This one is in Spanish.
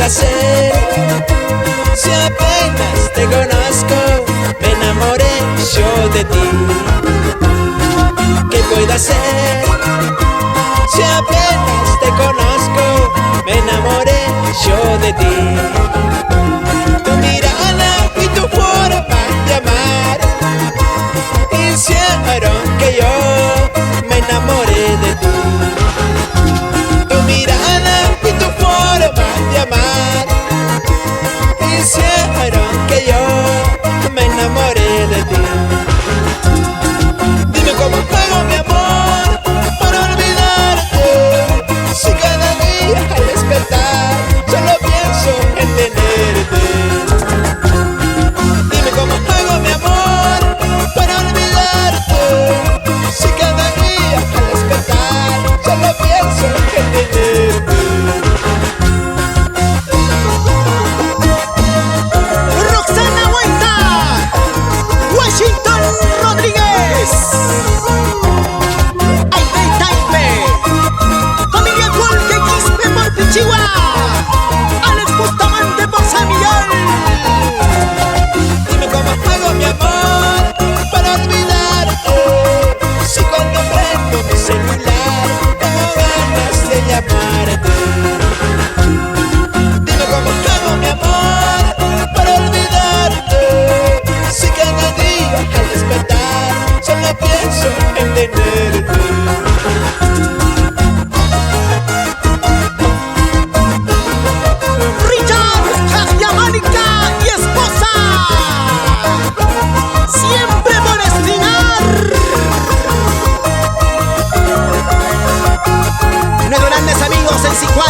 hacer si apenas te conozco? Me enamoré yo de ti. ¿Qué puedo hacer si apenas te conozco? Me enamoré yo de ti. Tu mirada y tu forma de amar hicieron que yo me enamoré de ti. Tu mirada y tu forma de amar hicieron que yo me enamoré de ti. Dime cómo hago, mi amor, para olvidarte, si cada día al despertar solo pienso en tenerte. Dime cómo hago, mi amor, para olvidarte, si cada día al despertar solo pienso en tenerte. Roxana Huerta, Washington Rodríguez, Aibey Taipe, familia Colque Quispe por Pichigua, Alex Bustamante por San Miguel. Dime cómo hago, mi amor, para olvidarte, si cuando prendo mi celular tengo ganas de llamarte. Dime cómo hago, mi amor, para olvidarte, si cada día al despertar solo pienso en tenerte. Richard Castiamánica y esposa, siempre por estirar. Nuestros grandes amigos en Sicuán.